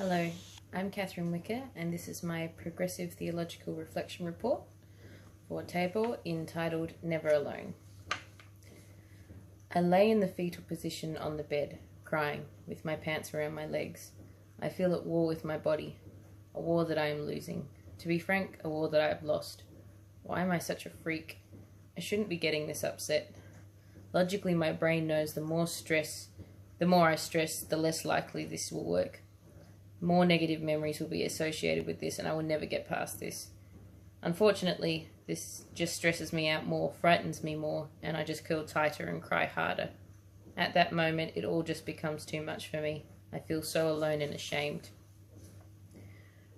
Hello, I'm Catherine Wicker, and this is my progressive theological reflection report for Tabor entitled Never Alone. I lay in the fetal position on the bed, crying, with my pants around my legs. I feel at war with my body, a war that I am losing. To be frank, a war that I have lost. Why am I such a freak? I shouldn't be getting this upset. Logically, my brain knows the more I stress, the less likely this will work. More negative memories will be associated with this, and I will never get past this. Unfortunately, this just stresses me out more, frightens me more, and I just curl tighter and cry harder. At that moment, it all just becomes too much for me. I feel so alone and ashamed.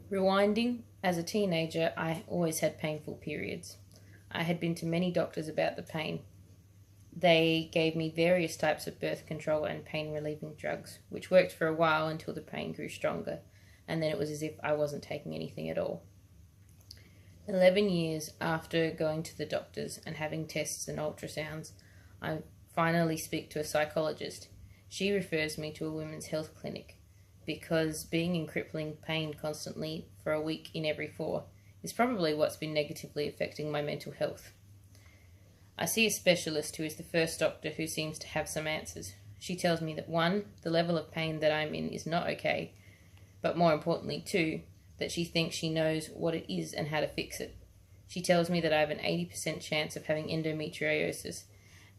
Rewinding, as a teenager, I always had painful periods. I had been to many doctors about the pain. They gave me various types of birth control and pain-relieving drugs, which worked for a while until the pain grew stronger, and then it was as if I wasn't taking anything at all. 11 years after going to the doctors and having tests and ultrasounds, I finally speak to a psychologist. She refers me to a women's health clinic, because being in crippling pain constantly for a week in every 4 is probably what's been negatively affecting my mental health. I see a specialist who is the first doctor who seems to have some answers. She tells me that 1, the level of pain that I'm in is not okay, but more importantly 2, that she thinks she knows what it is and how to fix it. She tells me that I have an 80% chance of having endometriosis,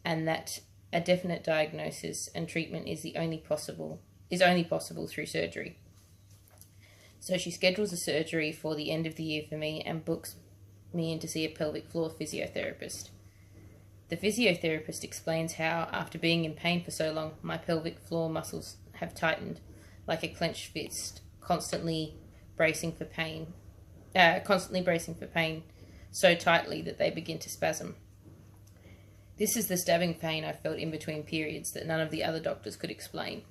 and that a definite diagnosis and treatment is only possible through surgery. So she schedules a surgery for the end of the year for me and books me in to see a pelvic floor physiotherapist. The physiotherapist explains how, after being in pain for so long, my pelvic floor muscles have tightened like a clenched fist, constantly bracing for pain so tightly that they begin to spasm. This is the stabbing pain I felt in between periods that none of the other doctors could explain.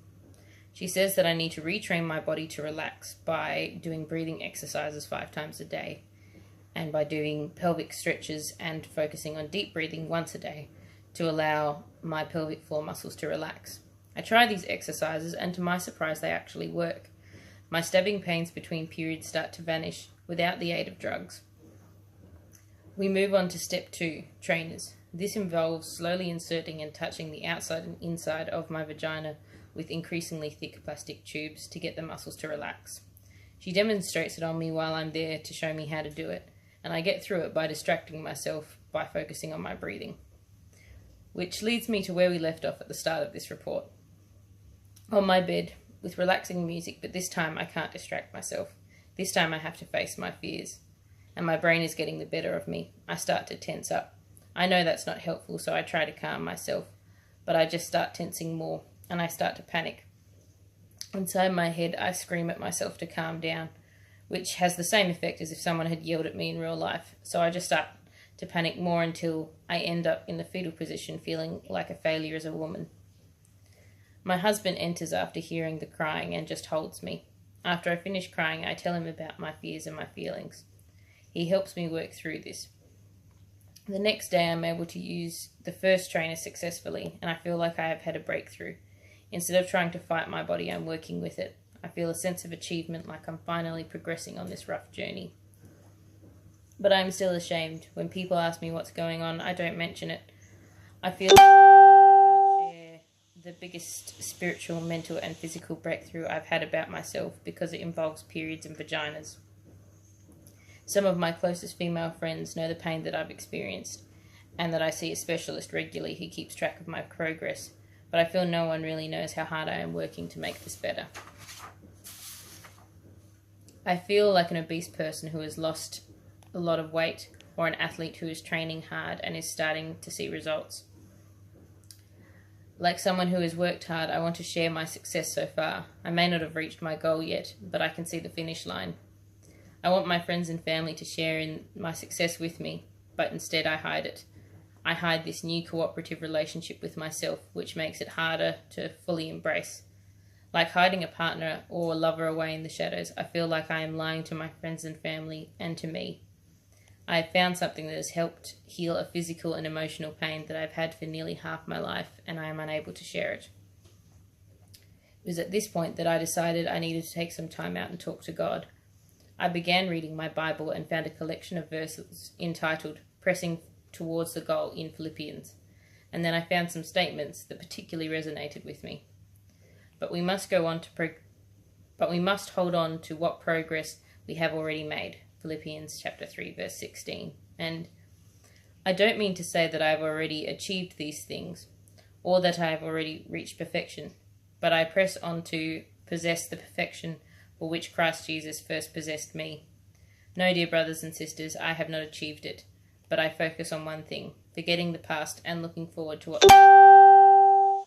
She says that I need to retrain my body to relax by doing breathing exercises 5 times a day, and by doing pelvic stretches and focusing on deep breathing once a day to allow my pelvic floor muscles to relax. I try these exercises, and to my surprise, they actually work. My stabbing pains between periods start to vanish without the aid of drugs. We move on to step 2, trainers. This involves slowly inserting and touching the outside and inside of my vagina with increasingly thick plastic tubes to get the muscles to relax. She demonstrates it on me while I'm there to show me how to do it, and I get through it by distracting myself by focusing on my breathing. Which leads me to where we left off at the start of this report. On my bed, with relaxing music, but this time I can't distract myself. This time I have to face my fears, and my brain is getting the better of me. I start to tense up. I know that's not helpful, so I try to calm myself, but I just start tensing more, and I start to panic. Inside my head, I scream at myself to calm down, which has the same effect as if someone had yelled at me in real life. So I just start to panic more until I end up in the fetal position feeling like a failure as a woman. My husband enters after hearing the crying and just holds me. After I finish crying, I tell him about my fears and my feelings. He helps me work through this. The next day I'm able to use the first trainer successfully, and I feel like I have had a breakthrough. Instead of trying to fight my body, I'm working with it. I feel a sense of achievement, like I'm finally progressing on this rough journey. But I'm still ashamed. When people ask me what's going on, I don't mention it. I feel like I can't share the biggest spiritual, mental and physical breakthrough I've had about myself because it involves periods and vaginas. Some of my closest female friends know the pain that I've experienced, and that I see a specialist regularly who keeps track of my progress, but I feel no one really knows how hard I am working to make this better. I feel like an obese person who has lost a lot of weight, or an athlete who is training hard and is starting to see results. Like someone who has worked hard, I want to share my success so far. I may not have reached my goal yet, but I can see the finish line. I want my friends and family to share in my success with me, but instead I hide it. I hide this new cooperative relationship with myself, which makes it harder to fully embrace. Like hiding a partner or lover away in the shadows, I feel like I am lying to my friends and family and to me. I have found something that has helped heal a physical and emotional pain that I've had for nearly half my life, and I am unable to share it. It was at this point that I decided I needed to take some time out and talk to God. I began reading my Bible and found a collection of verses entitled Pressing Towards the Goal in Philippians, and then I found some statements that particularly resonated with me. But we must hold on to what progress we have already made. Philippians chapter 3 verse 16. And I don't mean to say that I have already achieved these things or that I have already reached perfection, but I press on to possess the perfection for which Christ Jesus first possessed me. No, dear brothers and sisters, I have not achieved it, but I focus on one thing, forgetting the past and looking forward to what...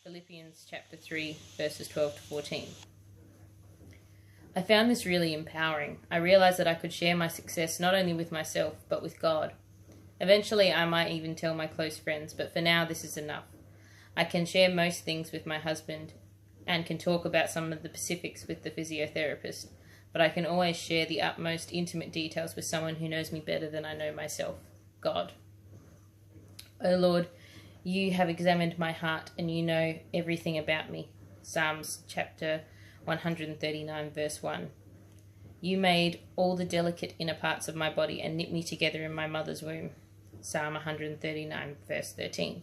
Philippians chapter 3 verses 12 to 14. I found this really empowering. I realized that I could share my success not only with myself, but with God. Eventually, I might even tell my close friends, but for now, this is enough. I can share most things with my husband and can talk about some of the specifics with the physiotherapist, but I can always share the utmost intimate details with someone who knows me better than I know myself, God. O Lord, you have examined my heart and you know everything about me. Psalms chapter 139 verse 1. You made all the delicate inner parts of my body and knit me together in my mother's womb. Psalm 139 verse 13.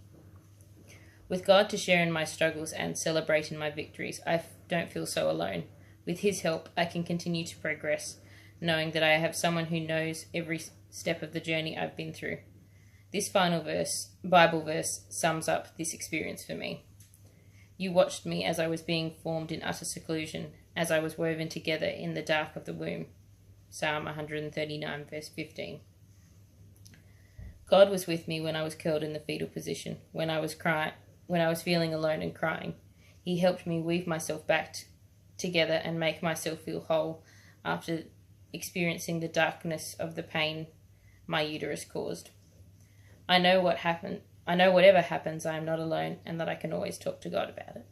With God to share in my struggles and celebrate in my victories, I don't feel so alone. With his help, I can continue to progress, knowing that I have someone who knows every step of the journey I've been through. This final Bible verse, sums up this experience for me. You watched me as I was being formed in utter seclusion, as I was woven together in the dark of the womb. Psalm 139 verse 15. God was with me when I was curled in the fetal position, when I was feeling alone and crying. He helped me weave myself back together and make myself feel whole after experiencing the darkness of the pain my uterus caused. I know whatever happens, I am not alone and that I can always talk to God about it.